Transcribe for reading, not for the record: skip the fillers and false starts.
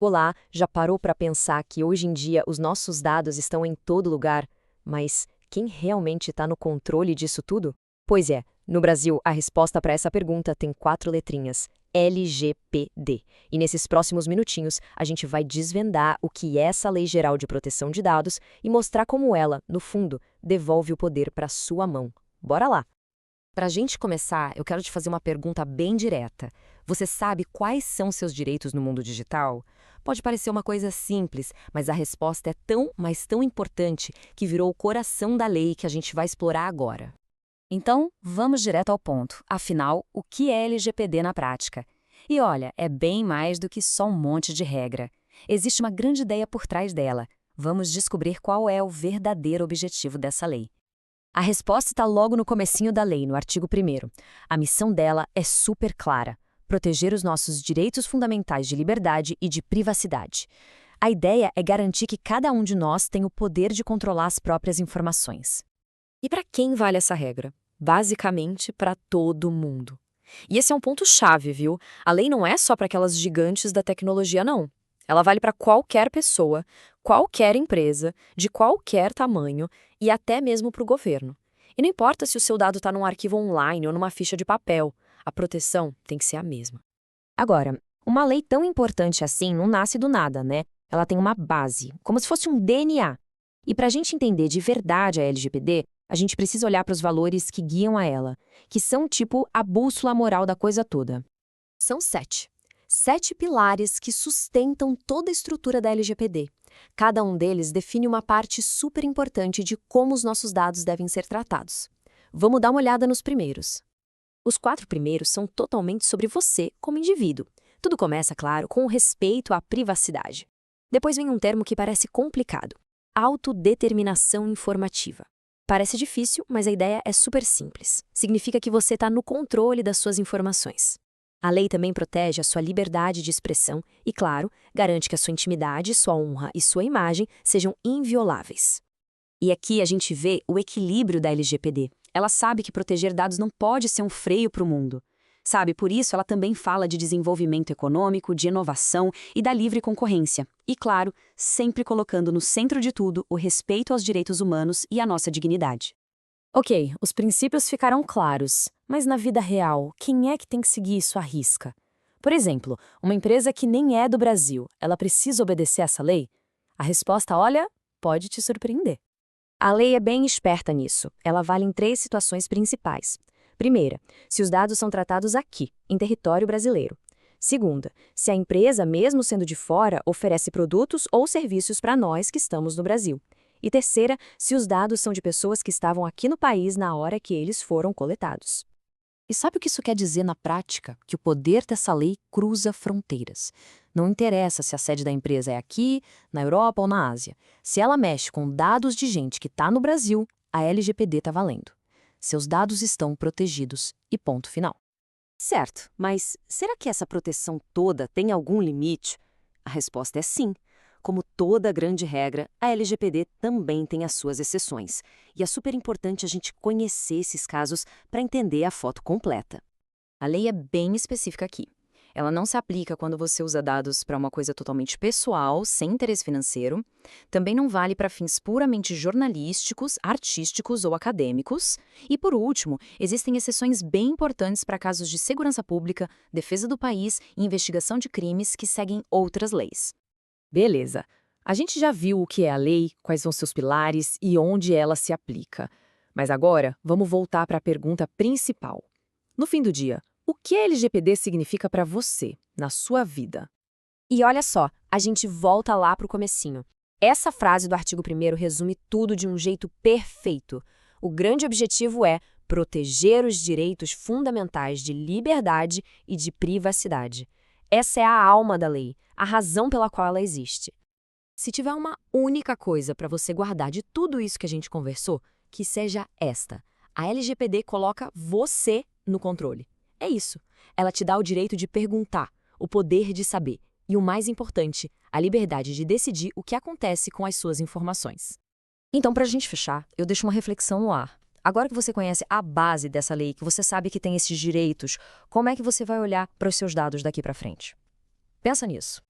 Olá, já parou para pensar que hoje em dia os nossos dados estão em todo lugar, mas quem realmente está no controle disso tudo? Pois é, no Brasil, a resposta para essa pergunta tem 4 letrinhas: LGPD. E nesses próximos minutinhos, a gente vai desvendar o que é essa Lei Geral de Proteção de Dados e mostrar como ela, no fundo, devolve o poder para sua mão. Bora lá! Para a gente começar, eu quero te fazer uma pergunta bem direta. Você sabe quais são seus direitos no mundo digital? Pode parecer uma coisa simples, mas a resposta é tão, mas tão importante que virou o coração da lei que a gente vai explorar agora. Então, vamos direto ao ponto. Afinal, o que é LGPD na prática? E olha, é bem mais do que só um monte de regra. Existe uma grande ideia por trás dela. Vamos descobrir qual é o verdadeiro objetivo dessa lei. A resposta está logo no comecinho da lei, no artigo 1º. A missão dela é super clara: proteger os nossos direitos fundamentais de liberdade e de privacidade. A ideia é garantir que cada um de nós tem o poder de controlar as próprias informações. E para quem vale essa regra? Basicamente, para todo mundo. E esse é um ponto-chave, viu? A lei não é só para aquelas gigantes da tecnologia, não. Ela vale para qualquer pessoa, qualquer empresa, de qualquer tamanho e até mesmo para o governo. E não importa se o seu dado está num arquivo online ou numa ficha de papel, a proteção tem que ser a mesma. Agora, uma lei tão importante assim não nasce do nada, né? Ela tem uma base, como se fosse um DNA. E para a gente entender de verdade a LGPD, a gente precisa olhar para os valores que guiam a ela, que são tipo a bússola moral da coisa toda. São 7. 7 pilares que sustentam toda a estrutura da LGPD. Cada um deles define uma parte super importante de como os nossos dados devem ser tratados. Vamos dar uma olhada nos primeiros. Os 4 primeiros são totalmente sobre você como indivíduo. Tudo começa, claro, com o respeito à privacidade. Depois vem um termo que parece complicado: autodeterminação informativa. Parece difícil, mas a ideia é super simples. Significa que você está no controle das suas informações. A lei também protege a sua liberdade de expressão e, claro, garante que a sua intimidade, sua honra e sua imagem sejam invioláveis. E aqui a gente vê o equilíbrio da LGPD. Ela sabe que proteger dados não pode ser um freio para o mundo. Sabe, por isso ela também fala de desenvolvimento econômico, de inovação e da livre concorrência. E, claro, sempre colocando no centro de tudo o respeito aos direitos humanos e à nossa dignidade. Ok, os princípios ficaram claros, mas na vida real, quem é que tem que seguir isso à risca? Por exemplo, uma empresa que nem é do Brasil, ela precisa obedecer essa lei? A resposta, olha, pode te surpreender. A lei é bem esperta nisso. Ela vale em 3 situações principais. Primeira, se os dados são tratados aqui, em território brasileiro. Segunda, se a empresa, mesmo sendo de fora, oferece produtos ou serviços para nós que estamos no Brasil. E terceira, se os dados são de pessoas que estavam aqui no país na hora que eles foram coletados. E sabe o que isso quer dizer na prática? Que o poder dessa lei cruza fronteiras. Não interessa se a sede da empresa é aqui, na Europa ou na Ásia. Se ela mexe com dados de gente que está no Brasil, a LGPD está valendo. Seus dados estão protegidos e ponto final. Certo, mas será que essa proteção toda tem algum limite? A resposta é sim. Como toda grande regra, a LGPD também tem as suas exceções. E é super importante a gente conhecer esses casos para entender a foto completa. A lei é bem específica aqui. Ela não se aplica quando você usa dados para uma coisa totalmente pessoal, sem interesse financeiro. Também não vale para fins puramente jornalísticos, artísticos ou acadêmicos. E, por último, existem exceções bem importantes para casos de segurança pública, defesa do país e investigação de crimes que seguem outras leis. Beleza. A gente já viu o que é a lei, quais são seus pilares e onde ela se aplica. Mas agora, vamos voltar para a pergunta principal. No fim do dia, o que a LGPD significa para você, na sua vida? E olha só, a gente volta lá para o comecinho. Essa frase do artigo 1º resume tudo de um jeito perfeito. O grande objetivo é proteger os direitos fundamentais de liberdade e de privacidade. Essa é a alma da lei, a razão pela qual ela existe. Se tiver uma única coisa para você guardar de tudo isso que a gente conversou, que seja esta: a LGPD coloca você no controle. É isso. Ela te dá o direito de perguntar, o poder de saber e, o mais importante, a liberdade de decidir o que acontece com as suas informações. Então, para a gente fechar, eu deixo uma reflexão no ar. Agora que você conhece a base dessa lei, que você sabe que tem esses direitos, como é que você vai olhar para os seus dados daqui para frente? Pensa nisso.